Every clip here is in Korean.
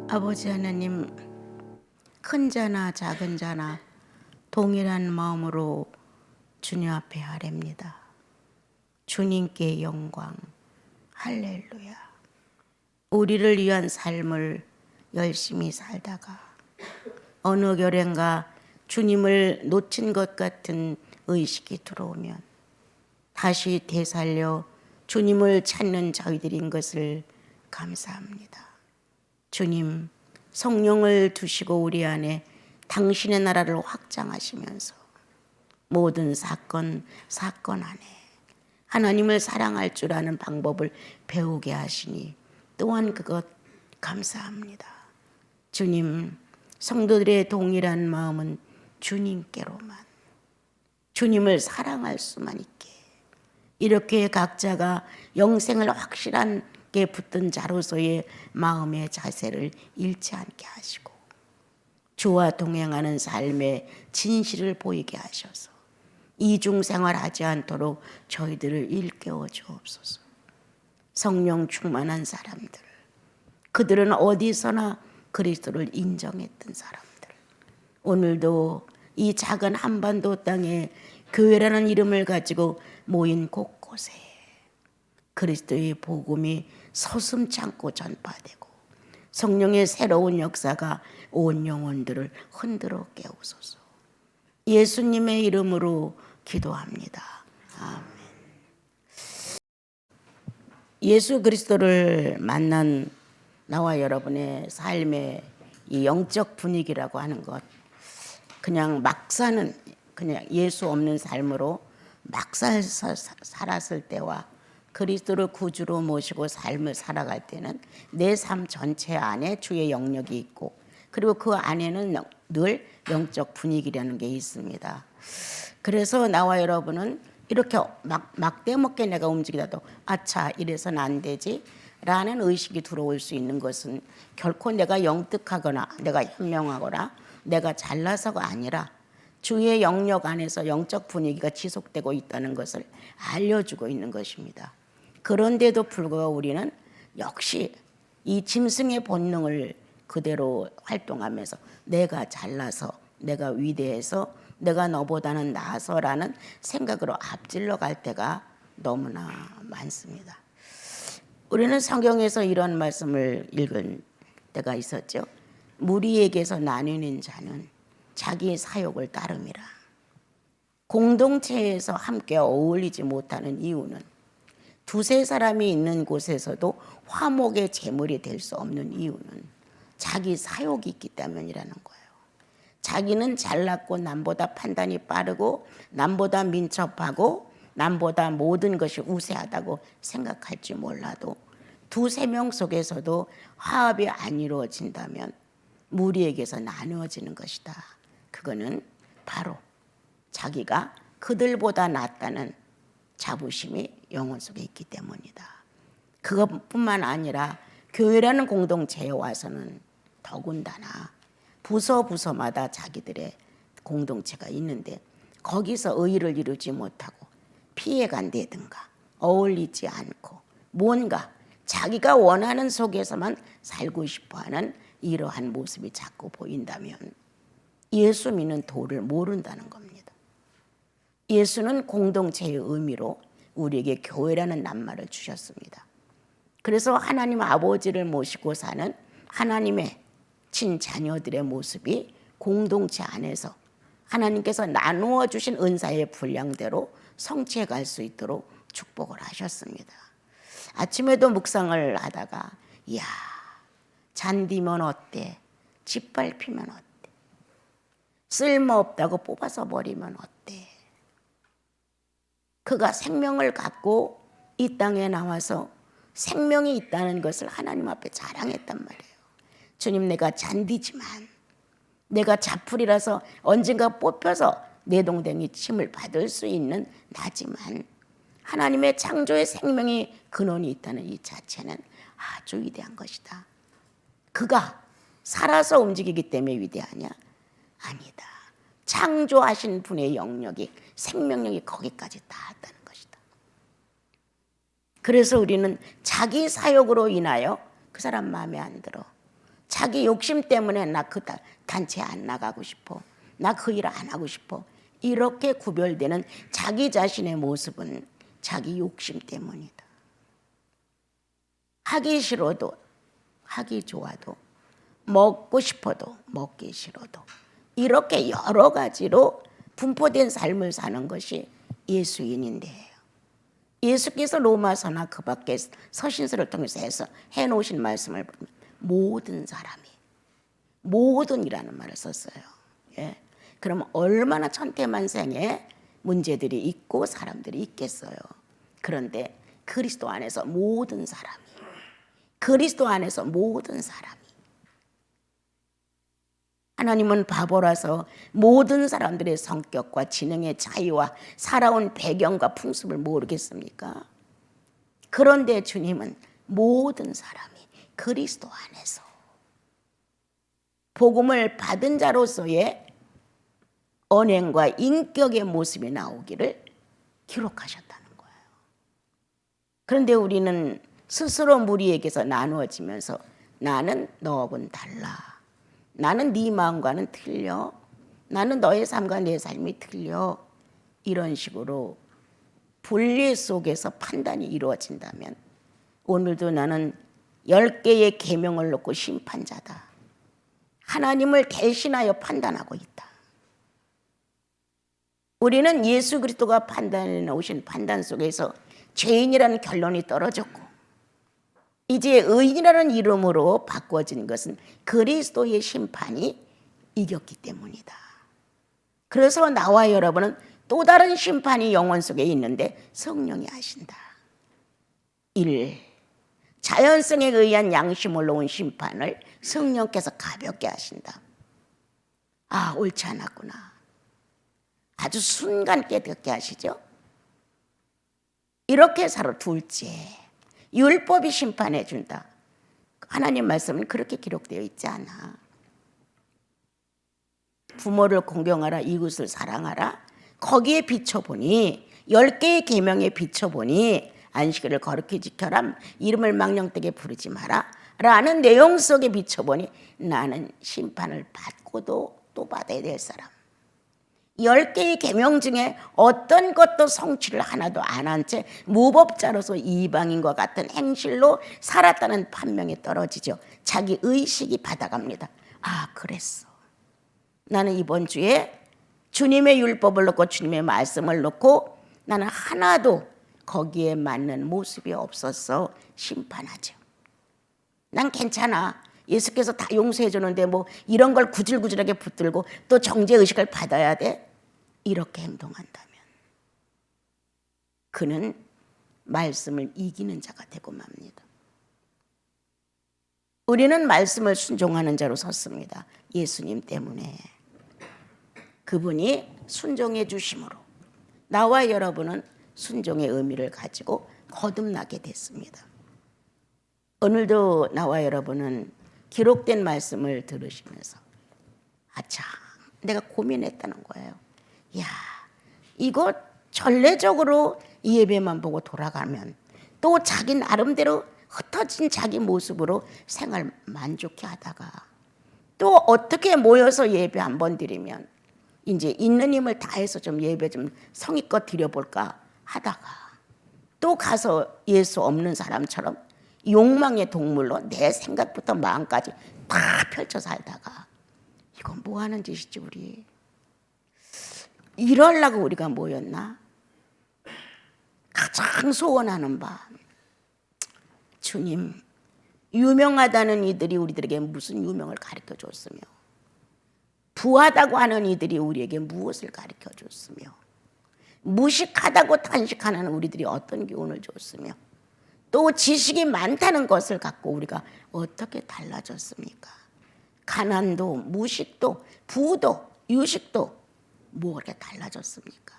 아버지 하나님, 큰 자나 작은 자나 동일한 마음으로 주님 앞에 아뢰입니다. 주님께 영광, 할렐루야. 우리를 위한 삶을 열심히 살다가 어느 결엔가 주님을 놓친 것 같은 의식이 들어오면 다시 되살려 주님을 찾는 저희들인 것을 감사합니다. 주님, 성령을 두시고 우리 안에 당신의 나라를 확장하시면서 모든 사건 안에 하나님을 사랑할 줄 아는 방법을 배우게 하시니 또한 그것 감사합니다. 주님, 성도들의 동일한 마음은 주님께로만, 주님을 사랑할 수만 있게, 이렇게 각자가 영생을 확실하게 붙든 자로서의 마음의 자세를 잃지 않게 하시고 주와 동행하는 삶의 진실을 보이게 하셔서 이중생활하지 않도록 저희들을 일깨워 주옵소서. 성령 충만한 사람들, 그들은 어디서나 그리스도를 인정했던 사람들, 오늘도 이 작은 한반도 땅에 교회라는 이름을 가지고 모인 곳곳에 그리스도의 복음이 서슴지 않고 전파되고 성령의 새로운 역사가 온 영혼들을 흔들어 깨우소서. 예수님의 이름으로 기도합니다. 아멘. 예수 그리스도를 만난 나와 여러분의 삶의 이 영적 분위기라고 하는 것, 그냥 막 사는, 그냥 예수 없는 삶으로 막 살았을 때와 그리스도를 구주로 모시고 삶을 살아갈 때는 내 삶 전체 안에 주의 영역이 있고, 그리고 그 안에는 늘 영적 분위기라는 게 있습니다. 그래서 나와 여러분은 이렇게 막대먹게 내가 움직이다도 아차 이래서는 안 되지 라는 의식이 들어올 수 있는 것은 결코 내가 영특하거나 내가 현명하거나 내가 잘나서가 아니라 주의 영역 안에서 영적 분위기가 지속되고 있다는 것을 알려주고 있는 것입니다. 그런데도 불구하고 우리는 역시 이 짐승의 본능을 그대로 활동하면서 내가 잘나서, 내가 위대해서, 내가 너보다는 나아서라는 생각으로 앞질러 갈 때가 너무나 많습니다. 우리는 성경에서 이런 말씀을 읽은 때가 있었죠. 무리에게서 나뉘는 자는 자기 사욕을 따름이라. 공동체에서 함께 어울리지 못하는 이유는 두세 사람이 있는 곳에서도 화목의 제물이 될 수 없는 이유는 자기 사욕이 있기 때문이라는 거예요. 자기는 잘났고 남보다 판단이 빠르고 남보다 민첩하고 남보다 모든 것이 우세하다고 생각할지 몰라도 두세 명 속에서도 화합이 안 이루어진다면 무리에게서 나누어지는 것이다. 그거는 바로 자기가 그들보다 낫다는 자부심이 영혼 속에 있기 때문이다. 그것뿐만 아니라 교회라는 공동체에 와서는 더군다나 부서마다 자기들의 공동체가 있는데 거기서 의의를 이루지 못하고 피해간다든가 어울리지 않고 뭔가 자기가 원하는 속에서만 살고 싶어하는 이러한 모습이 자꾸 보인다면 예수 믿는 도를 모른다는 겁니다. 예수는 공동체의 의미로 우리에게 교회라는 낱말을 주셨습니다. 그래서 하나님 아버지를 모시고 사는 하나님의 친자녀들의 모습이 공동체 안에서 하나님께서 나누어 주신 은사의 분량대로 성취해 갈 수 있도록 축복을 하셨습니다. 아침에도 묵상을 하다가 이야, 잔디면 어때? 짓밟히면 어때? 쓸모없다고 뽑아서 버리면 어때? 그가 생명을 갖고 이 땅에 나와서 생명이 있다는 것을 하나님 앞에 자랑했단 말이에요. 주님, 내가 잔디지만, 내가 자풀이라서 언젠가 뽑혀서 내동댕이 침을 받을 수 있는 나지만 하나님의 창조의 생명의 근원이 있다는 이 자체는 아주 위대한 것이다. 그가 살아서 움직이기 때문에 위대하냐? 아니다. 창조하신 분의 영역이, 생명력이 거기까지 닿았다는 것이다. 그래서 우리는 자기 사욕으로 인하여 그 사람 마음에 안 들어, 자기 욕심 때문에 나 그 단체 안 나가고 싶어. 나 그 일 안 하고 싶어. 이렇게 구별되는 자기 자신의 모습은 자기 욕심 때문이다. 하기 싫어도 하기 좋아도 먹고 싶어도 먹기 싫어도 이렇게 여러 가지로 분포된 삶을 사는 것이 예수인인데 예수께서 로마서나 그 밖에 서신서를 통해서 해놓으신 말씀을 보면 모든 사람이 모든이라는 말을 썼어요. 예. 그럼 얼마나 천태만생의 문제들이 있고 사람들이 있겠어요. 그런데 그리스도 안에서 모든 사람이 그리스도 안에서 모든 사람이 하나님은 바보라서 모든 사람들의 성격과 지능의 차이와 살아온 배경과 풍습을 모르겠습니까? 그런데 주님은 모든 사람이 그리스도 안에서 복음을 받은 자로서의 언행과 인격의 모습이 나오기를 기록하셨다는 거예요. 그런데 우리는 스스로 무리에게서 나누어지면서 나는 너하고는 달라. 나는 네 마음과는 틀려. 나는 너의 삶과 내 삶이 틀려. 이런 식으로 분리 속에서 판단이 이루어진다면 오늘도 나는 10개의 계명을 놓고 심판자다. 하나님을 대신하여 판단하고 있다. 우리는 예수 그리스도가 판단해 놓으신 판단 속에서 죄인이라는 결론이 떨어졌고 이제 의인이라는 이름으로 바꿔진 것은 그리스도의 심판이 이겼기 때문이다. 그래서 나와 여러분은 또 다른 심판이 영혼 속에 있는데 성령이 하신다. 1. 자연성에 의한 양심을 놓은 심판을 성령께서 가볍게 하신다. 아, 옳지 않았구나. 아주 순간 깨닫게 하시죠. 이렇게 살아. 둘째, 율법이 심판해 준다. 하나님 말씀은 그렇게 기록되어 있지 않아. 부모를 공경하라, 이웃을 사랑하라. 거기에 비춰보니 10개의 계명에 비춰보니 안식일을 거룩히 지켜라, 이름을 망령되게 부르지 마라 라는 내용 속에 비춰보니 나는 심판을 받고도 또 받아야 될 사람. 10개의 계명 중에 어떤 것도 성취를 하나도 안 한 채 무법자로서 이방인과 같은 행실로 살았다는 판명이 떨어지죠. 자기 의식이 받아갑니다. 아, 그랬어. 나는 이번 주에 주님의 율법을 놓고 주님의 말씀을 놓고 나는 하나도 거기에 맞는 모습이 없었어. 심판하죠. 난 괜찮아. 예수께서 다 용서해 주는데 뭐 이런 걸 구질구질하게 붙들고 또 정죄의식을 받아야 돼? 이렇게 행동한다면 그는 말씀을 이기는 자가 되고 맙니다. 우리는 말씀을 순종하는 자로 섰습니다. 예수님 때문에. 그분이 순종해 주심으로 나와 여러분은 순종의 의미를 가지고 거듭나게 됐습니다. 오늘도 나와 여러분은 기록된 말씀을 들으시면서 아차, 내가 고민했다는 거예요. 야, 이거 전례적으로 예배만 보고 돌아가면 또 자기 나름대로 흩어진 자기 모습으로 생활 만족해 하다가 또 어떻게 모여서 예배 한번 드리면 이제 있는 힘을 다해서 좀 예배 좀 성의껏 드려볼까 하다가 또 가서 예수 없는 사람처럼 욕망의 동물로 내 생각부터 마음까지 다 펼쳐 살다가 이건 뭐 하는 짓이지 우리. 이러려고 우리가 모였나? 가장 소원하는 바 주님, 유명하다는 이들이 우리들에게 무슨 유명을 가르쳐 줬으며 부하다고 하는 이들이 우리에게 무엇을 가르쳐 줬으며 무식하다고 탄식하는 우리들이 어떤 교훈을 줬으며 또 지식이 많다는 것을 갖고 우리가 어떻게 달라졌습니까? 가난도 무식도 부도 유식도 뭐가 달라졌습니까?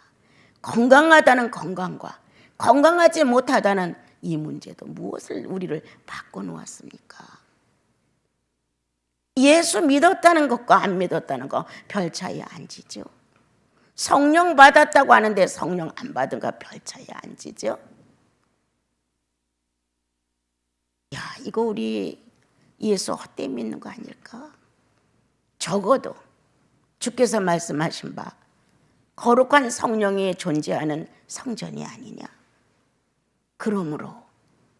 건강하다는 건강과 건강하지 못하다는 이 문제도 무엇을 우리를 바꿔놓았습니까? 예수 믿었다는 것과 안 믿었다는 거 별 차이 안 지죠. 성령 받았다고 하는데 성령 안 받은 거 별 차이 안 지죠. 야, 이거 우리 예수 헛되이 믿는 거 아닐까? 적어도 주께서 말씀하신 바 거룩한 성령이 존재하는 성전이 아니냐. 그러므로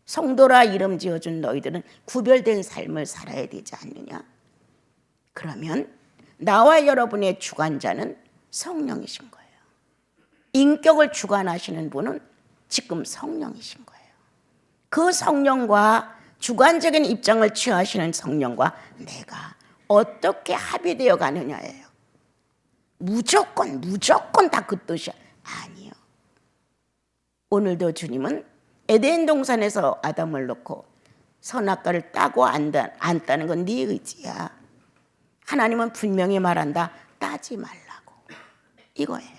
성도라 이름 지어준 너희들은 구별된 삶을 살아야 되지 않느냐. 그러면 나와 여러분의 주관자는 성령이신 거예요. 인격을 주관하시는 분은 지금 성령이신 거예요. 그 성령과 주관적인 입장을 취하시는 성령과 내가 어떻게 합의되어 가느냐예요. 무조건 다 그 뜻이 아니에요. 오늘도 주님은 에덴 동산에서 아담을 놓고 선악과를 따고 안 따는 건 네 의지야. 하나님은 분명히 말한다. 따지 말라고. 이거예요.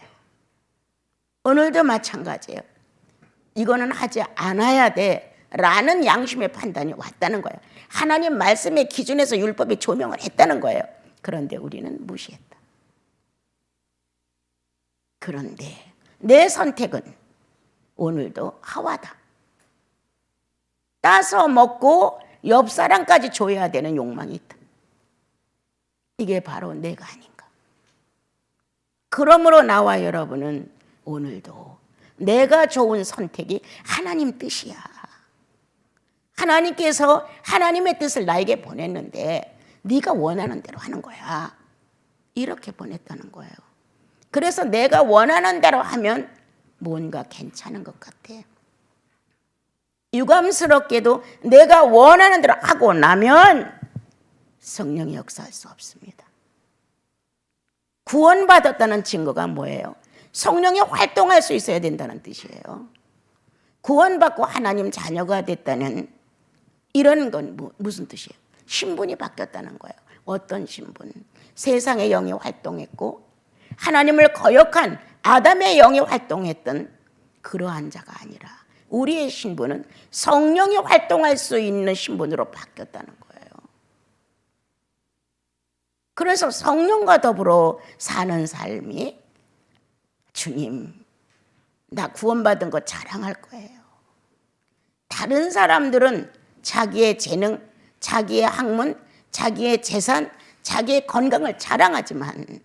오늘도 마찬가지예요. 이거는 하지 않아야 돼 라는 양심의 판단이 왔다는 거예요. 하나님 말씀의 기준에서 율법이 조명을 했다는 거예요. 그런데 우리는 무시했다. 그런데 내 선택은 오늘도 하와다. 따서 먹고 옆 사람까지 줘야 되는 욕망이 있다. 이게 바로 내가 아닌가. 그러므로 나와 여러분은 오늘도 내가 좋은 선택이 하나님 뜻이야. 하나님께서 하나님의 뜻을 나에게 보냈는데 네가 원하는 대로 하는 거야. 이렇게 보냈다는 거예요. 그래서 내가 원하는 대로 하면 뭔가 괜찮은 것 같아. 유감스럽게도 내가 원하는 대로 하고 나면 성령이 역사할 수 없습니다. 구원받았다는 증거가 뭐예요? 성령이 활동할 수 있어야 된다는 뜻이에요. 구원받고 하나님 자녀가 됐다는 이런 건 무슨 뜻이에요? 신분이 바뀌었다는 거예요. 어떤 신분? 세상의 영이 활동했고 하나님을 거역한 아담의 영이 활동했던 그러한 자가 아니라 우리의 신분은 성령이 활동할 수 있는 신분으로 바뀌었다는 거예요. 그래서 성령과 더불어 사는 삶이 주님, 나 구원받은 거 자랑할 거예요. 다른 사람들은 자기의 재능, 자기의 학문, 자기의 재산, 자기의 건강을 자랑하지만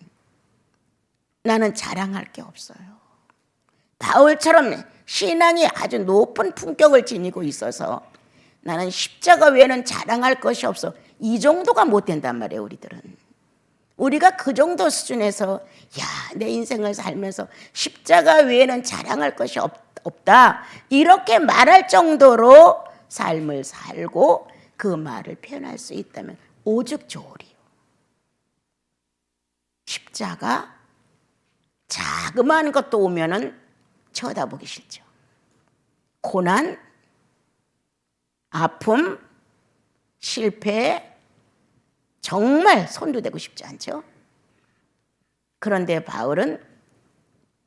나는 자랑할 게 없어요. 바울처럼 신앙이 아주 높은 품격을 지니고 있어서 나는 십자가 외에는 자랑할 것이 없어. 이 정도가 못 된단 말이에요, 우리들은. 우리가 그 정도 수준에서 내 인생을 살면서 십자가 외에는 자랑할 것이 없다. 이렇게 말할 정도로 삶을 살고 그 말을 표현할 수 있다면 오죽 좋으리요. 십자가 자그마한 것도 오면은 쳐다보기 싫죠. 고난, 아픔, 실패, 정말 손도 대고 싶지 않죠. 그런데 바울은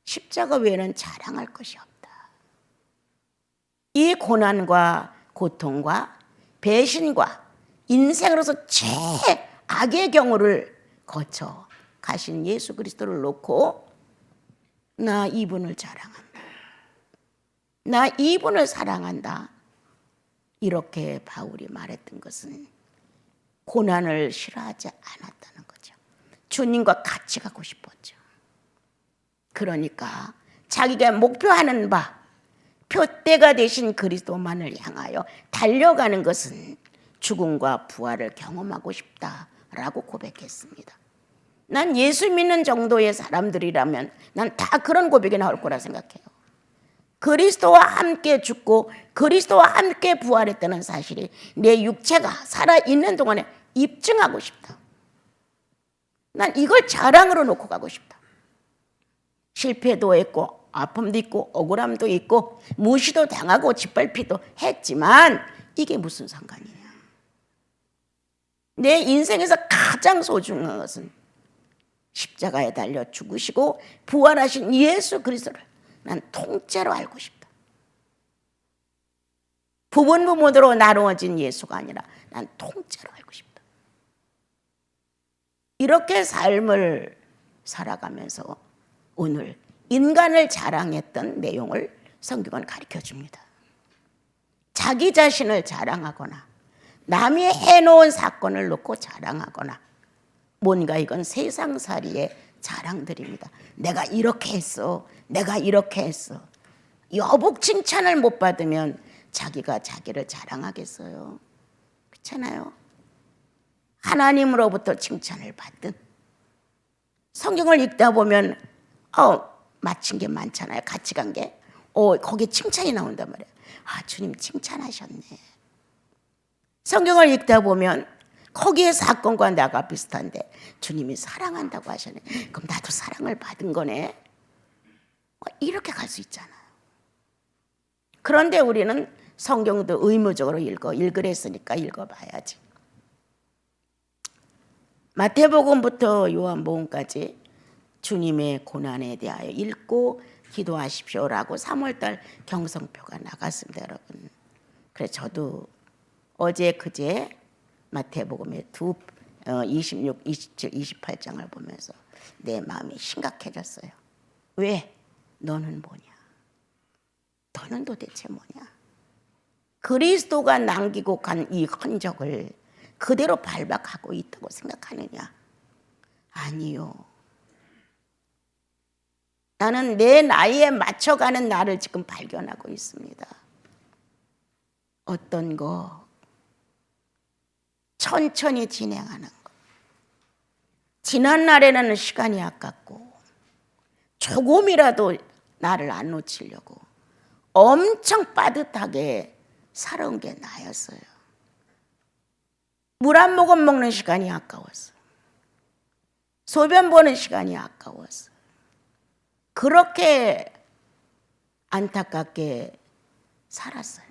십자가 외에는 자랑할 것이 없다. 이 고난과 고통과 배신과 인생으로서 최악의 경우를 거쳐 가신 예수 그리스도를 놓고 나 이분을 자랑한다. 나 이분을 사랑한다. 이렇게 바울이 말했던 것은 고난을 싫어하지 않았다는 거죠. 주님과 같이 가고 싶었죠. 그러니까 자기가 목표하는 바, 표대가 되신 그리스도만을 향하여 달려가는 것은 죽음과 부활을 경험하고 싶다라고 고백했습니다. 난 예수 믿는 정도의 사람들이라면 난 다 그런 고백이 나올 거라 생각해요. 그리스도와 함께 죽고 그리스도와 함께 부활했다는 사실이 내 육체가 살아있는 동안에 입증하고 싶다. 난 이걸 자랑으로 놓고 가고 싶다. 실패도 했고 아픔도 있고 억울함도 있고 무시도 당하고 짓밟히도 했지만 이게 무슨 상관이냐. 내 인생에서 가장 소중한 것은 십자가에 달려 죽으시고 부활하신 예수 그리스도를 난 통째로 알고 싶다. 부분부분으로 나누어진 예수가 아니라 난 통째로 알고 싶다. 이렇게 삶을 살아가면서 오늘 인간을 자랑했던 내용을 성경은 가르쳐 줍니다. 자기 자신을 자랑하거나 남이 해놓은 사건을 놓고 자랑하거나 뭔가 이건 세상살이의 자랑들입니다. 내가 이렇게 했어. 내가 이렇게 했어. 여복 칭찬을 못 받으면 자기가 자기를 자랑하겠어요? 그렇잖아요. 하나님으로부터 칭찬을 받든 성경을 읽다 보면 마친 게 많잖아요. 같이 간 게. 거기에 칭찬이 나온단 말이에요. 주님 칭찬하셨네. 성경을 읽다 보면 거기에 사건과 나가 비슷한데 주님이 사랑한다고 하셨네. 그럼 나도 사랑을 받은 거네. 이렇게 갈 수 있잖아요. 그런데 우리는 성경도 의무적으로 읽으랬으니까 읽어봐야지. 마태복음부터 요한복음까지 주님의 고난에 대하여 읽고 기도하십시오라고 3월달 경성표가 나갔습니다, 여러분. 그래서 저도 어제 그제 마태복음의 26, 27, 28장을 보면서 내 마음이 심각해졌어요. 왜? 너는 뭐냐? 너는 도대체 뭐냐? 그리스도가 남기고 간 이 흔적을 그대로 발박하고 있다고 생각하느냐? 아니요. 나는 내 나이에 맞춰가는 나를 지금 발견하고 있습니다. 어떤 거 천천히 진행하는 거. 지난 날에는 시간이 아깝고 조금이라도 나를 안 놓치려고 엄청 빠듯하게 살아온 게 나였어요. 물 한 모금 먹는 시간이 아까웠어요. 소변 보는 시간이 아까웠어요. 그렇게 안타깝게 살았어요.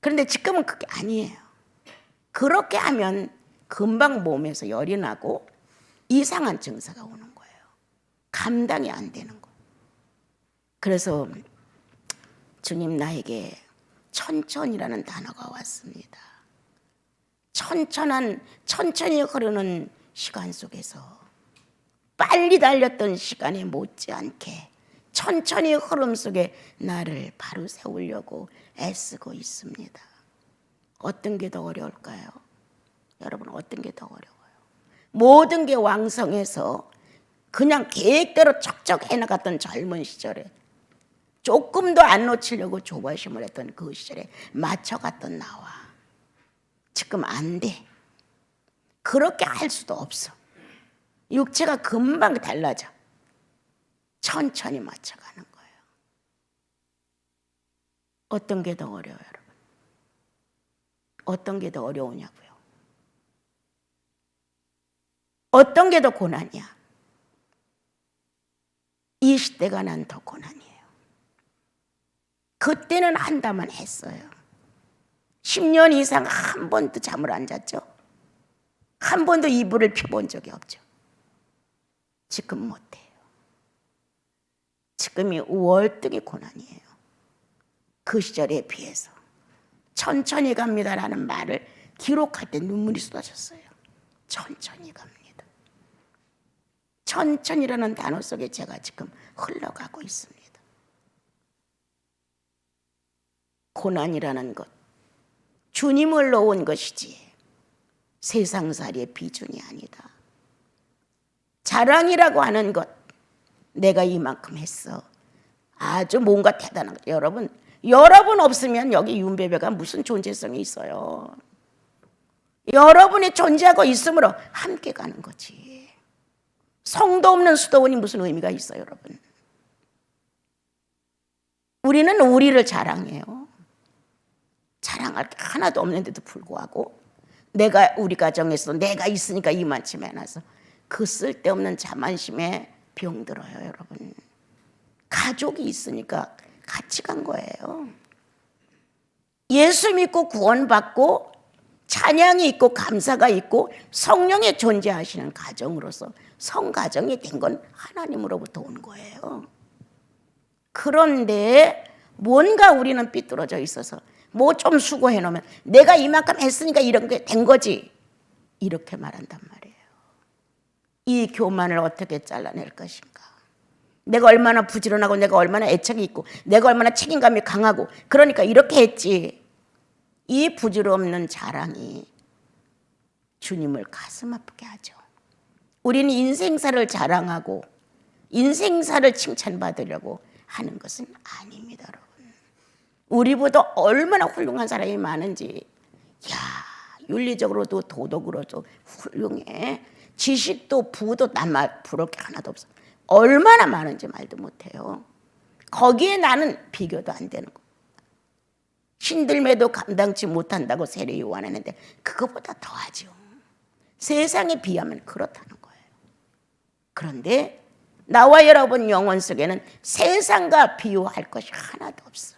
그런데 지금은 그게 아니에요. 그렇게 하면 금방 몸에서 열이 나고 이상한 증세가 오는 거예요. 감당이 안 되는 거예요. 그래서 주님 나에게 천천히라는 단어가 왔습니다. 천천히 흐르는 시간 속에서 빨리 달렸던 시간에 못지않게 천천히 흐름 속에 나를 바로 세우려고 애쓰고 있습니다. 어떤 게 더 어려울까요? 여러분, 어떤 게 더 어려워요? 모든 게 왕성해서 그냥 계획대로 척척 해나갔던 젊은 시절에 조금도 안 놓치려고 조바심을 했던 그 시절에 맞춰갔던 나와 지금 안 돼. 그렇게 할 수도 없어. 육체가 금방 달라져. 천천히 맞춰가는 거예요. 어떤 게 더 어려워요, 여러분? 어떤 게 더 어려우냐고요? 어떤 게 더 고난이야? 이 시대가 난 더 고난이에요. 그때는 한다만 했어요. 10년 이상 한 번도 잠을 안 잤죠. 한 번도 이불을 펴본 적이 없죠. 지금 못해요. 지금이 월등히 고난이에요. 그 시절에 비해서. 천천히 갑니다라는 말을 기록할 때 눈물이 쏟아졌어요. 천천히 갑니다. 천천히라는 단어 속에 제가 지금 흘러가고 있습니다. 고난이라는 것, 주님을 놓은 것이지 세상살이의 비준이 아니다. 자랑이라고 하는 것, 내가 이만큼 했어. 아주 뭔가 대단한 것. 여러분 없으면 여기 윤배배가 무슨 존재성이 있어요. 여러분이 존재하고 있으므로 함께 가는 거지. 성도 없는 수도원이 무슨 의미가 있어요, 여러분? 우리는 우리를 자랑해요. 자랑할 게 하나도 없는데도 불구하고 우리 가정에서 내가 있으니까 이만큼 해놔서 그 쓸데없는 자만심에 병들어요, 여러분. 가족이 있으니까 같이 간 거예요. 예수 믿고 구원받고 찬양이 있고 감사가 있고 성령이 존재하시는 가정으로서 성가정이 된 건 하나님으로부터 온 거예요. 그런데 뭔가 우리는 삐뚤어져 있어서 뭐 좀 수고해 놓으면 내가 이만큼 했으니까 이런 게 된 거지, 이렇게 말한단 말이에요. 이 교만을 어떻게 잘라낼 것인가? 내가 얼마나 부지런하고 내가 얼마나 애착이 있고 내가 얼마나 책임감이 강하고 그러니까 이렇게 했지, 이 부질없는 자랑이 주님을 가슴 아프게 하죠. 우리는 인생사를 자랑하고 인생사를 칭찬받으려고 하는 것은 아닙니다, 여러분. 우리보다 얼마나 훌륭한 사람이 많은지, 야, 윤리적으로도 도덕으로도 훌륭해. 지식도 부도 남말 부러울 게 하나도 없어. 얼마나 많은지 말도 못해요. 거기에 나는 비교도 안 되는 거. 신들매도 감당치 못한다고 세례 요한했는데 그것보다 더하죠. 세상에 비하면 그렇다는 거예요. 그런데 나와 여러분 영혼 속에는 세상과 비교할 것이 하나도 없어.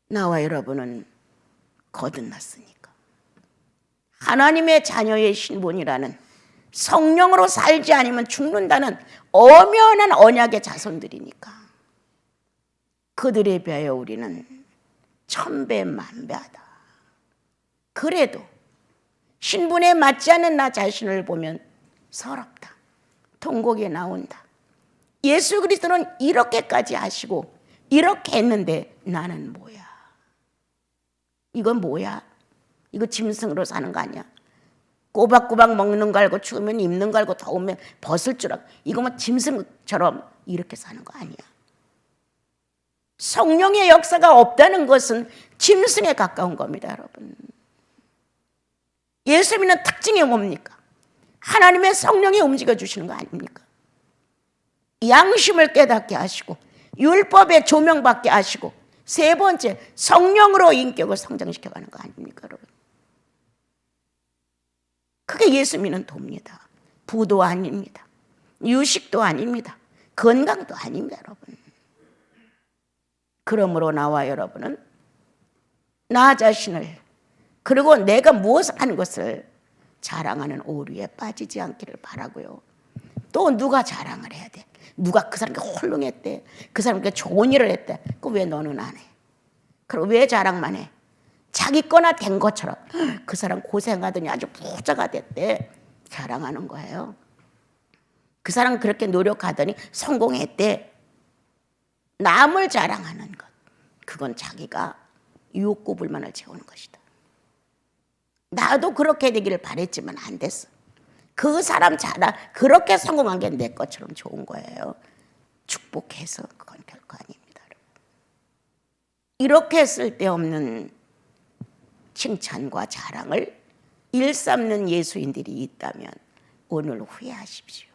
나와 여러분은 거듭났으니까. 하나님의 자녀의 신분이라는 성령으로 살지 않으면 죽는다는 엄연한 언약의 자손들이니까 그들에 비하여 우리는 천배 만배하다. 그래도 신분에 맞지 않는 나 자신을 보면 서럽다. 통곡에 나온다. 예수 그리스도는 이렇게까지 하시고 이렇게 했는데 나는 뭐야? 이건 뭐야? 이거 짐승으로 사는 거 아니야? 꼬박꼬박 먹는 거 알고 추우면 입는 거 알고 더우면 벗을 줄 알고 이거 뭐 짐승처럼 이렇게 사는 거 아니야? 성령의 역사가 없다는 것은 짐승에 가까운 겁니다, 여러분. 예수 믿는 특징이 뭡니까? 하나님의 성령이 움직여 주시는 거 아닙니까? 양심을 깨닫게 하시고 율법에 조명받게 하시고 세 번째 성령으로 인격을 성장시켜가는 거 아닙니까, 여러분? 그게 예수 믿는 도입니다. 부도 아닙니다. 유식도 아닙니다. 건강도 아닙니다, 여러분. 그러므로 나와 여러분은 나 자신을 그리고 내가 무엇을 하는 것을 자랑하는 오류에 빠지지 않기를 바라고요. 또 누가 자랑을 해야 돼? 누가 그 사람께 홀륭했대? 그 사람께 좋은 일을 했대? 그 왜 너는 안 해? 그럼 왜 자랑만 해? 자기 거나 된 것처럼 그 사람 고생하더니 아주 부자가 됐대. 자랑하는 거예요. 그 사람 그렇게 노력하더니 성공했대. 남을 자랑하는 것. 그건 자기가 유혹고 불만을 채우는 것이다. 나도 그렇게 되기를 바랬지만 안 됐어. 그 사람 자랑 그렇게 성공한 게 내 것처럼 좋은 거예요. 축복해서 그건 결코 아닙니다. 이렇게 쓸데없는 칭찬과 자랑을 일삼는 예수인들이 있다면 오늘 후회하십시오.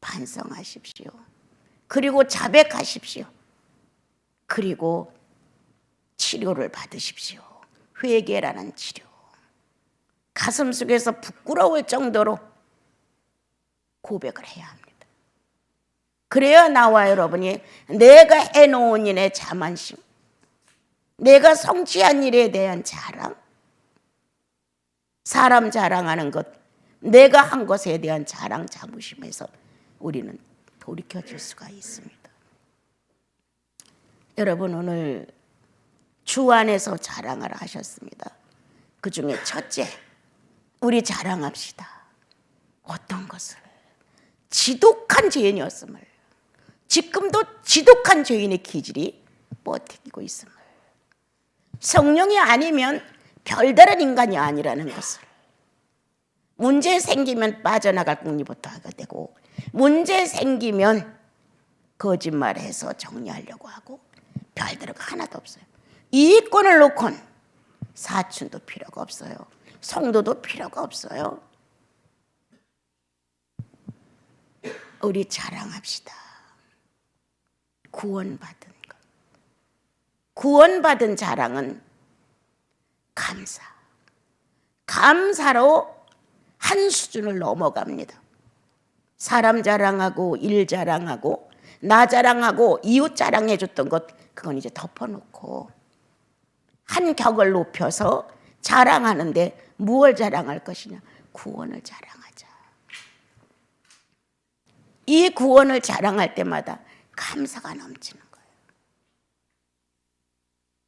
반성하십시오. 그리고 자백하십시오. 그리고 치료를 받으십시오. 회개라는 치료. 가슴 속에서 부끄러울 정도로 고백을 해야 합니다. 그래야 나와 여러분이 내가 해놓은 일의 자만심, 내가 성취한 일에 대한 자랑, 사람 자랑하는 것, 내가 한 것에 대한 자랑, 자부심에서 우리는 돌이켜질 수가 있습니다. 여러분 오늘 주 안에서 자랑을 하셨습니다. 그 중에 첫째, 우리 자랑합시다. 어떤 것을? 지독한 죄인이었음을, 지금도 지독한 죄인의 기질이 버티고 있음을, 성령이 아니면 별다른 인간이 아니라는 것을, 문제 생기면 빠져나갈 궁리부터 하게 되고 문제 생기면 거짓말해서 정리하려고 하고 별다른 거 하나도 없어요. 이익권을 놓고는 사춘도 필요가 없어요. 성도도 필요가 없어요. 우리 자랑합시다. 구원받은 것. 구원받은 자랑은 감사. 감사로 한 수준을 넘어갑니다. 사람 자랑하고 일 자랑하고 나 자랑하고 이웃 자랑해 줬던 것 그건 이제 덮어놓고 한 격을 높여서 자랑하는데 무엇을 자랑할 것이냐? 구원을 자랑하자. 이 구원을 자랑할 때마다 감사가 넘치는 거예요.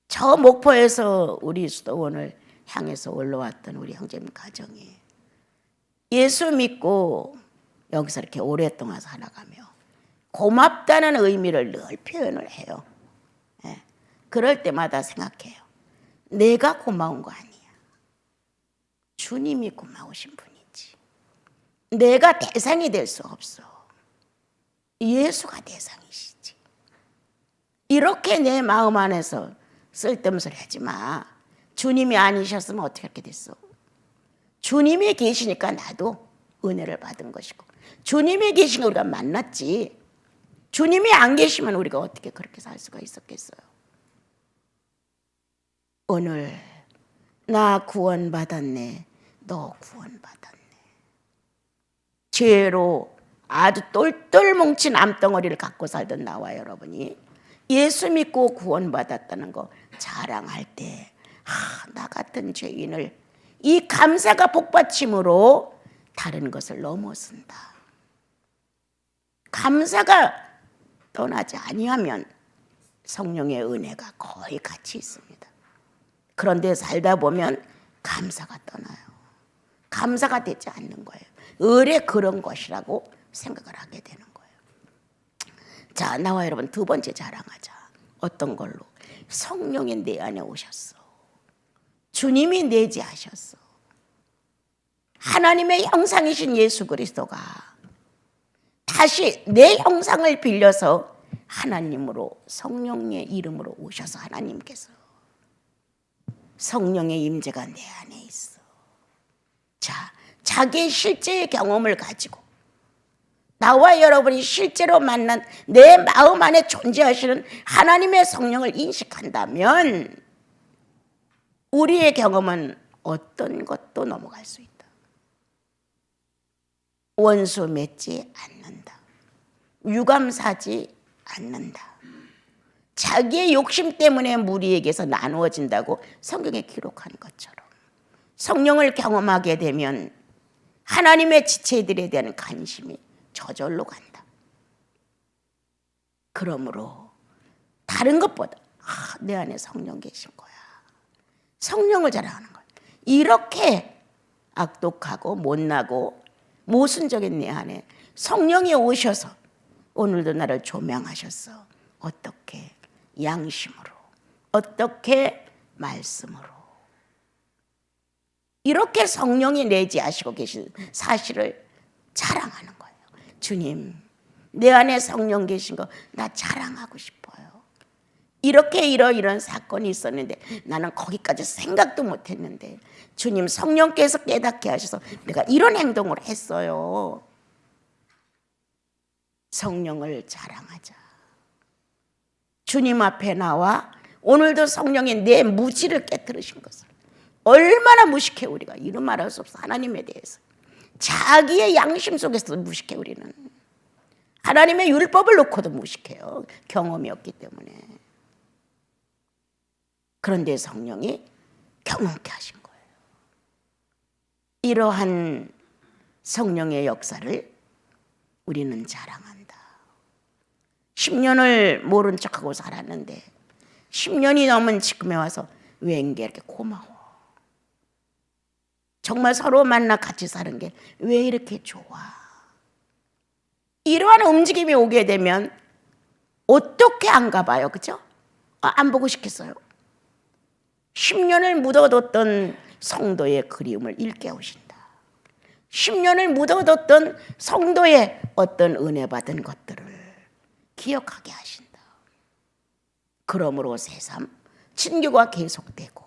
저 목포에서 우리 수도원을 향해서 올라왔던 우리 형제님 가정이 예수 믿고 여기서 이렇게 오랫동안 살아가며 고맙다는 의미를 늘 표현을 해요. 예. 그럴 때마다 생각해요. 내가 고마운 거 아니야. 주님이 고마우신 분이지. 내가 대상이 될 수 없어. 예수가 대상이시지. 이렇게 내 마음 안에서 쓸데없는 소리 하지 마. 주님이 아니셨으면 어떻게 그렇게 됐어? 주님이 계시니까 나도 은혜를 받은 것이고, 주님이 계시니까 우리가 만났지. 주님이 안 계시면 우리가 어떻게 그렇게 살 수가 있었겠어요? 오늘 나 구원받았네. 너 구원받았네. 죄로 아주 똘똘 뭉친 암덩어리를 갖고 살던 나와 여러분이 예수 믿고 구원받았다는 거 자랑할 때, 나 같은 죄인을 이 감사가 복받침으로 다른 것을 넘어선다. 감사가 떠나지 아니하면 성령의 은혜가 거의 같이 있습니다. 그런데 살다 보면 감사가 떠나요. 감사가 되지 않는 거예요. 의뢰 그런 것이라고 생각을 하게 되는 거예요. 자, 나와 여러분 두 번째 자랑하자. 어떤 걸로? 성령이 내 안에 오셨어. 주님이 내재하셨어. 하나님의 형상이신 예수 그리스도가 다시 내 형상을 빌려서 하나님으로 성령의 이름으로 오셔서 하나님께서 성령의 임재가 내 안에 있어. 자, 자기의 실제의 경험을 가지고 나와 여러분이 실제로 만난 내 마음 안에 존재하시는 하나님의 성령을 인식한다면 우리의 경험은 어떤 것도 넘어갈 수 있다. 원수 맺지 않는다. 유감 사지 않는다. 자기의 욕심 때문에 무리에게서 나누어진다고 성경에 기록한 것처럼 성령을 경험하게 되면 하나님의 지체들에 대한 관심이 저절로 간다. 그러므로 다른 것보다 내 안에 성령 계신 거야. 성령을 자랑하는 거야. 이렇게 악독하고 못나고 모순적인 내 안에 성령이 오셔서 오늘도 나를 조명하셨어. 어떻게? 양심으로. 어떻게? 말씀으로. 이렇게 성령이 내재하시고 계신 사실을 자랑하는 거예요. 주님, 내 안에 성령 계신 거 나 자랑하고 싶어요. 이렇게 이런 사건이 있었는데 나는 거기까지 생각도 못했는데 주님 성령께서 깨닫게 하셔서 내가 이런 행동을 했어요. 성령을 자랑하자. 주님 앞에 나와 오늘도 성령이 내 무지를 깨뜨리신 것을 얼마나 무식해. 우리가 이런 말할 수 없어. 하나님에 대해서 자기의 양심 속에서도 무식해. 우리는 하나님의 율법을 놓고도 무식해요. 경험이 없기 때문에. 그런데 성령이 경험케 하신 거예요. 이러한 성령의 역사를 우리는 자랑한다. 10년을 모른 척하고 살았는데 10년이 넘은 지금에 와서 왠게 이렇게 고마워. 정말 서로 만나 같이 사는 게 왜 이렇게 좋아. 이러한 움직임이 오게 되면 어떻게 안 가봐요. 그죠? 안 보고 싶겠어요. 10년을 묻어뒀던 성도의 그리움을 일깨우신다. 10년을 묻어뒀던 성도의 어떤 은혜 받은 것들을 기억하게 하신다. 그러므로 새삼 친교가 계속되고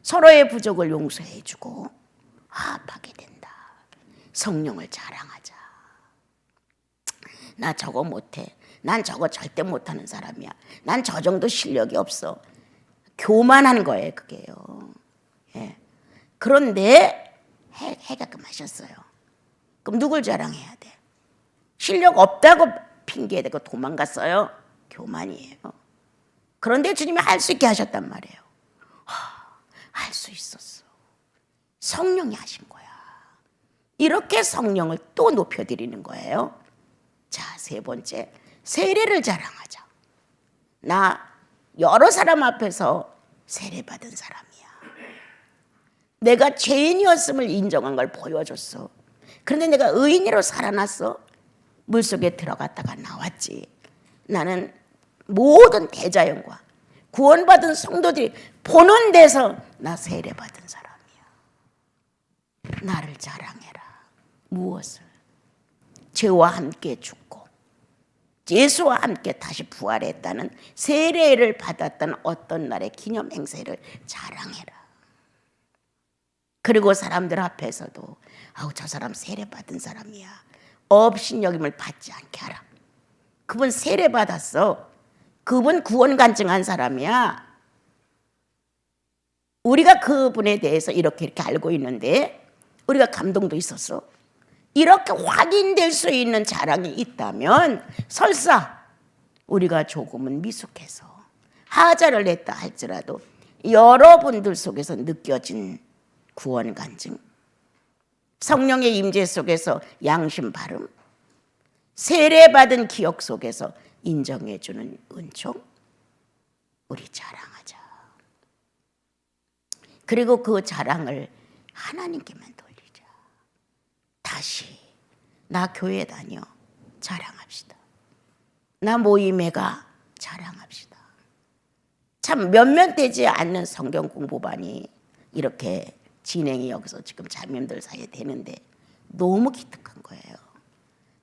서로의 부족을 용서해주고 화합하게 된다. 성령을 자랑하자. 나 저거 못해. 난 저거 절대 못하는 사람이야. 난 저 정도 실력이 없어. 교만한 거예요, 그게요. 예. 그런데 해가끔 하셨어요. 그럼 누굴 자랑해야 돼? 실력 없다고 핑계대고 도망갔어요. 교만이에요. 그런데 주님이 할 수 있게 하셨단 말이에요. 할 수 있었어. 성령이 하신 거야. 이렇게 성령을 또 높여드리는 거예요. 자, 세 번째, 세례를 자랑하자. 나 여러 사람 앞에서 세례받은 사람이야. 내가 죄인이었음을 인정한 걸 보여줬어. 그런데 내가 의인으로 살아났어. 물속에 들어갔다가 나왔지. 나는 모든 대자연과 구원받은 성도들이 보는 데서 나 세례받은 사람이야. 나를 자랑해라. 무엇을? 죄와 함께 죽고 예수와 함께 다시 부활했다는 세례를 받았다는 어떤 날의 기념 행세를 자랑해라. 그리고 사람들 앞에서도 아우 저 사람 세례받은 사람이야. 업신여김을 받지 않게 하라. 그분 세례받았어. 그분 구원 간증한 사람이야. 우리가 그분에 대해서 이렇게 알고 있는데 우리가 감동도 있었어. 이렇게 확인될 수 있는 자랑이 있다면 설사 우리가 조금은 미숙해서 하자를 냈다 할지라도 여러분들 속에서 느껴진 구원 간증, 성령의 임재 속에서 양심 발음, 세례받은 기억 속에서 인정해주는 은총, 우리 자랑하자. 그리고 그 자랑을 하나님께만 돌리자. 다시 나 교회 다녀 자랑합시다. 나 모임에 가 자랑합시다. 참 몇몇 되지 않는 성경 공부반이 이렇게 진행이 여기서 지금 자매님들 사이에 되는데 너무 기특한 거예요.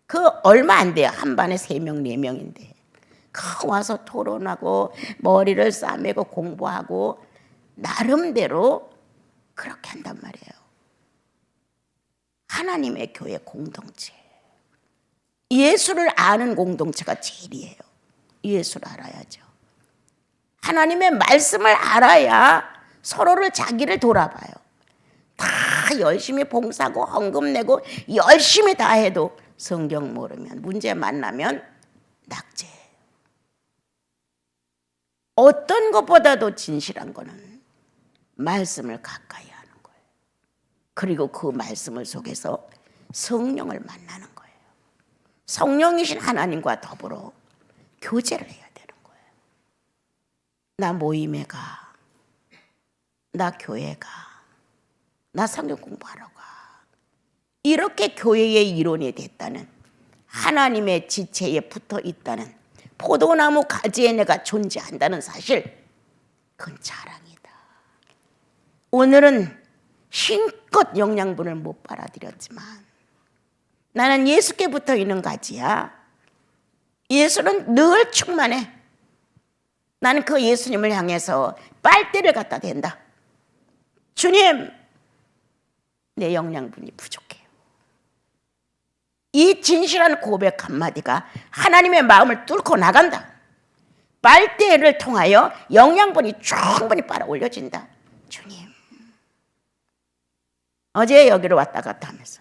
그 얼마 안 돼요. 한 반에 3명 4명인데 와서 토론하고 머리를 싸매고 공부하고 나름대로 그렇게 한단 말이에요. 하나님의 교회 공동체, 예수를 아는 공동체가 제일이에요. 예수를 알아야죠. 하나님의 말씀을 알아야 서로를 자기를 돌아봐요. 다 열심히 봉사하고 헌금 내고 열심히 다 해도 성경 모르면 문제 만나면 낙제예요. 어떤 것보다도 진실한 거는 말씀을 가까이 하는 거예요. 그리고 그 말씀을 속에서 성령을 만나는 거예요. 성령이신 하나님과 더불어 교제를 해야 되는 거예요. 나 모임에 가, 나 교회 가, 나 성경 공부하러 가. 이렇게 교회의 이론이 됐다는, 하나님의 지체에 붙어 있다는, 포도나무 가지에 내가 존재한다는 사실, 그건 자랑이다. 오늘은 힘껏 영양분을 못 빨아들였지만 나는 예수께 붙어 있는 가지야. 예수는 늘 충만해. 나는 그 예수님을 향해서 빨대를 갖다 댄다. 주님, 내 영양분이 부족해요. 이 진실한 고백 한마디가 하나님의 마음을 뚫고 나간다. 빨대를 통하여 영양분이 충분히 빨아 올려진다. 주님, 어제 여기로 왔다 갔다 하면서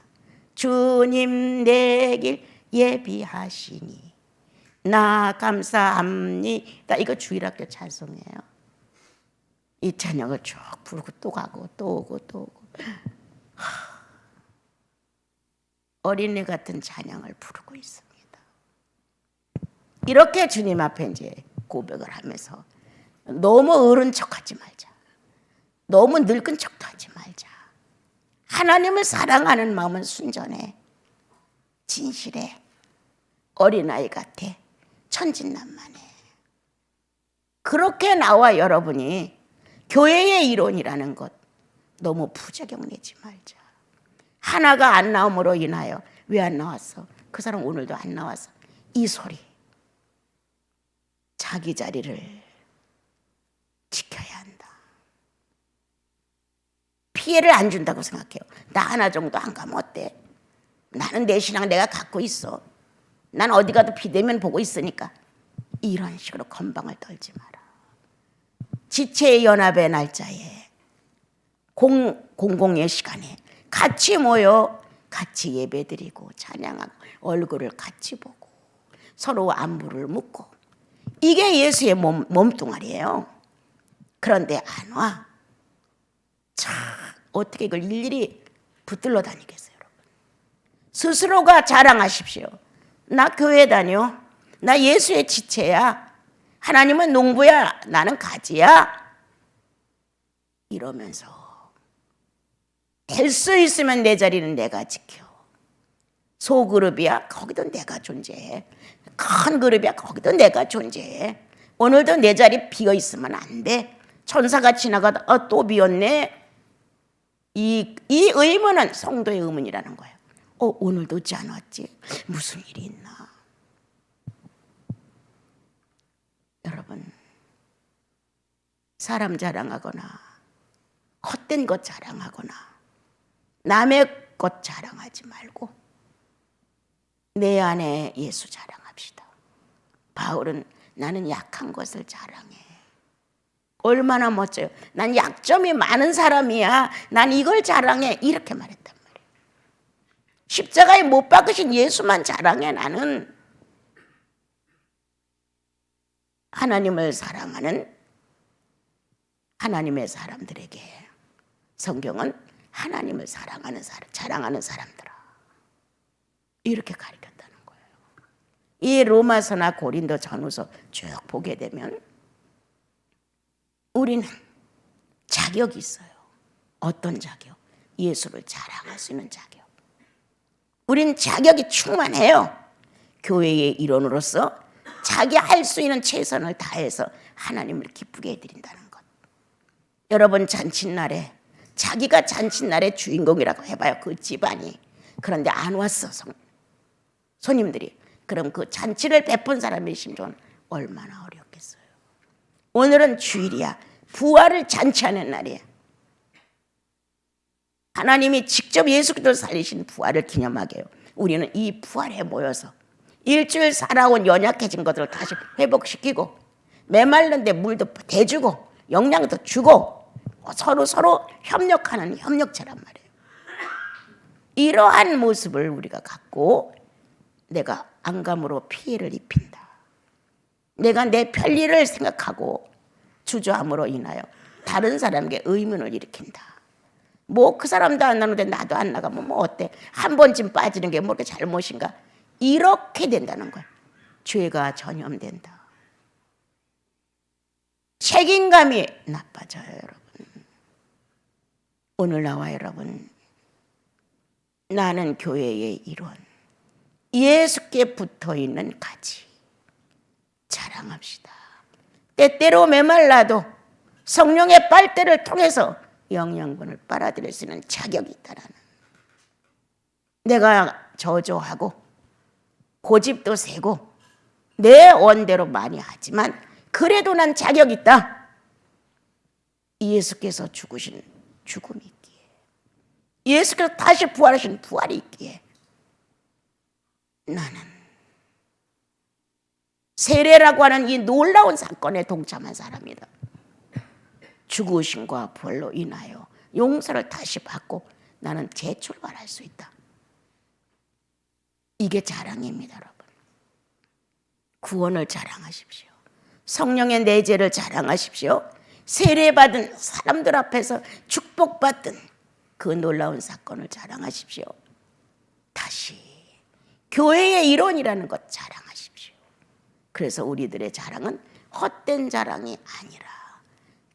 주님 내 길 예비하시니 나 감사합니다. 이거 주일학교 찬송이에요. 이 찬양을 쭉 부르고 또 가고 또 오고 또 오고 어린애 같은 찬양을 부르고 있습니다. 이렇게 주님 앞에 이제 고백을 하면서 너무 어른 척하지 말자. 너무 늙은 척도 하지 말자. 하나님을 사랑하는 마음은 순전해. 진실해. 어린아이 같아. 천진난만해. 그렇게 나와 여러분이 교회의 이론이라는 것 너무 부작용 내지 말자. 하나가 안 나옴으로 인하여 왜 안 나왔어? 그 사람 오늘도 안 나왔어. 이 소리. 자기 자리를 지켜야 한다. 피해를 안 준다고 생각해요. 나 하나 정도 안 가면 어때? 나는 내 신앙 내가 갖고 있어. 난 어디 가도 비대면 보고 있으니까. 이런 식으로 건방을 떨지 마라. 지체의 연합의 날짜에 공공의 시간에 같이 모여 같이 예배드리고 찬양하고 얼굴을 같이 보고 서로 안부를 묻고 이게 예수의 몸뚱아리예요. 그런데 안 와. 자, 어떻게 이걸 일일이 붙들러 다니겠어요, 여러분? 스스로가 자랑하십시오. 나 교회 다녀. 나 예수의 지체야. 하나님은 농부야. 나는 가지야. 이러면서 될 수 있으면 내 자리는 내가 지켜. 소그룹이야. 거기도 내가 존재해. 큰 그룹이야. 거기도 내가 존재해. 오늘도 내 자리 비어 있으면 안 돼. 천사가 지나가다 또 비었네. 이 의문은 성도의 의문이라는 거예요. 오늘도 오지 않았지? 무슨 일이 있나? 여러분, 사람 자랑하거나 헛된 것 자랑하거나 남의 것 자랑하지 말고 내 안에 예수 자랑합시다. 바울은 나는 약한 것을 자랑해. 얼마나 멋져요. 난 약점이 많은 사람이야. 난 이걸 자랑해. 이렇게 말했단 말이에요. 십자가에 못 박으신 예수만 자랑해. 나는 하나님을 사랑하는 하나님의 사람들에게 성경은 하나님을 사랑하는 사람, 자랑하는 사람들아 이렇게 가르쳤다는 거예요. 이 로마서나 고린도 전후서 쭉 보게 되면 우리는 자격이 있어요. 어떤 자격? 예수를 자랑할 수 있는 자격. 우리는 자격이 충만해요. 교회의 일원으로서 자기 할 수 있는 최선을 다해서 하나님을 기쁘게 해드린다는 것. 여러분 잔칫날에 자기가 잔칫날의 주인공이라고 해봐요. 그 집안이. 그런데 안 왔어 손님들이. 그럼 그 잔치를 베푼 사람의 심정은 얼마나 어렵겠어요. 오늘은 주일이야. 부활을 잔치하는 날이야. 하나님이 직접 예수 그리스도를 살리신 부활을 기념하게요. 우리는 이 부활에 모여서 일주일 살아온 연약해진 것들을 다시 회복시키고 메말른데 물도 대주고 영양도 주고 서로 협력하는 협력체란 말이에요. 이러한 모습을 우리가 갖고 내가 안감으로 피해를 입힌다. 내가 내 편리를 생각하고 주저함으로 인하여 다른 사람에게 의문을 일으킨다. 뭐 그 사람도 안 나오는데 나도 안 나가면 뭐 어때? 한 번쯤 빠지는 게 뭐 그렇게 잘못인가? 이렇게 된다는 거예요. 죄가 전염된다. 책임감이 나빠져요, 여러분. 오늘 나와 여러분, 나는 교회의 일원, 예수께 붙어있는 가지 자랑합시다. 때때로 메말라도 성령의 빨대를 통해서 영양분을 빨아들일 수 있는 자격이 있다라는. 내가 저조하고 고집도 세고 내 원대로 많이 하지만 그래도 난 자격이 있다. 예수께서 죽으신 죽음이 있기에, 예수께서 다시 부활하신 부활이 있기에 나는 세례라고 하는 이 놀라운 사건에 동참한 사람이다. 죽으심과 부활로 인하여 용서를 다시 받고 나는 재출발할 수 있다. 이게 자랑입니다, 여러분. 구원을 자랑하십시오. 성령의 내재를 자랑하십시오. 세례받은 사람들 앞에서 축복받은 그 놀라운 사건을 자랑하십시오. 다시 교회의 일원이라는 것 자랑하십시오. 그래서 우리들의 자랑은 헛된 자랑이 아니라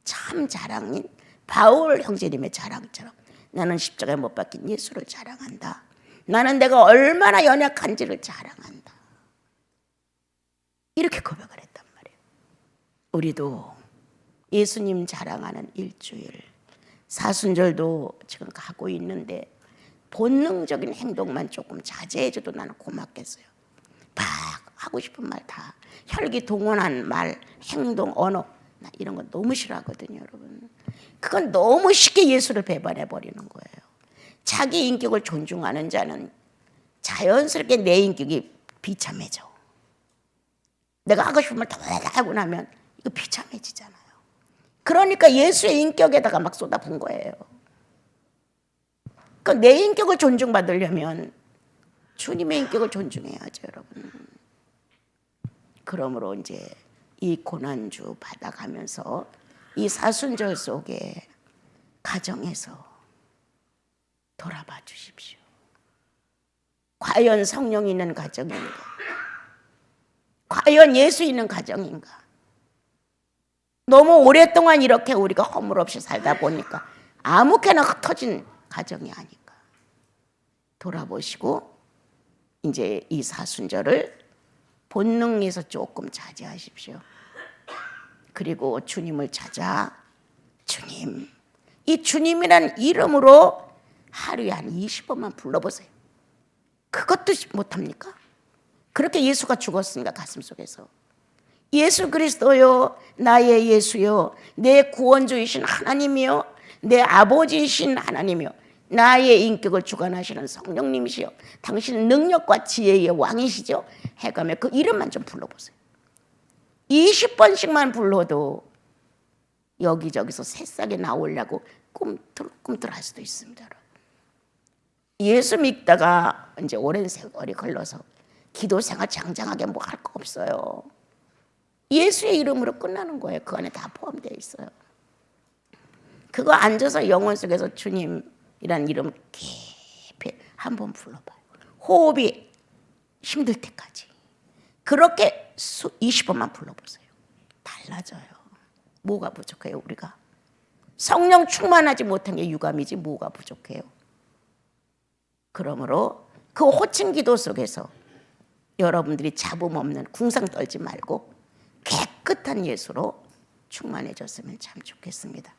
참 자랑인 바울 형제님의 자랑처럼 나는 십자가에 못 박힌 예수를 자랑한다. 나는 내가 얼마나 연약한지를 자랑한다. 이렇게 고백을 했단 말이에요. 우리도 예수님 자랑하는 일주일, 사순절도 지금 가고 있는데 본능적인 행동만 조금 자제해줘도 나는 고맙겠어요. 막 하고 싶은 말 다, 혈기 동원한 말, 행동, 언어, 나 이런 거 너무 싫어하거든요, 여러분. 그건 너무 쉽게 예수를 배반해 버리는 거예요. 자기 인격을 존중하는 자는 자연스럽게 내 인격이 비참해져. 내가 하고 싶은 말 다 하고 나면 이거 비참해지잖아요. 그러니까 예수의 인격에다가 막 쏟아부은 거예요. 그러니까 내 인격을 존중받으려면 주님의 인격을 존중해야죠, 여러분. 그러므로 이제 이 고난주 받아가면서 이 사순절 속에 가정에서 돌아봐 주십시오. 과연 성령이 있는 가정인가? 과연 예수 있는 가정인가? 너무 오랫동안 이렇게 우리가 허물없이 살다 보니까 아무렇게나 흩어진 가정이 아닌가? 돌아보시고 이제 이 사순절을 본능에서 조금 자제하십시오. 그리고 주님을 찾아 주님, 이 주님이란 이름으로 하루에 한 20번만 불러보세요. 그것도 못합니까? 그렇게 예수가 죽었으니까 가슴속에서 예수 그리스도요, 나의 예수요, 내 구원주이신 하나님이요, 내 아버지이신 하나님이요, 나의 인격을 주관하시는 성령님이시요, 당신 능력과 지혜의 왕이시죠. 해가며 그 이름만 좀 불러보세요. 20번씩만 불러도 여기저기서 새싹이 나오려고 꿈틀꿈틀할 수도 있습니다. 예수 믿다가 이제 오랜 세월이 걸러서 기도 생활 장장하게 뭐 할 거 없어요. 예수의 이름으로 끝나는 거예요. 그 안에 다 포함되어 있어요. 그거 앉아서 영혼 속에서 주님이란 이름 깊이 한번 불러봐요. 호흡이 힘들 때까지. 그렇게 20번만 불러보세요. 달라져요. 뭐가 부족해요, 우리가? 성령 충만하지 못한 게 유감이지 뭐가 부족해요. 그러므로 그 호칭 기도 속에서 여러분들이 잡음 없는 궁상 떨지 말고 깨끗한 예수로 충만해졌으면 참 좋겠습니다.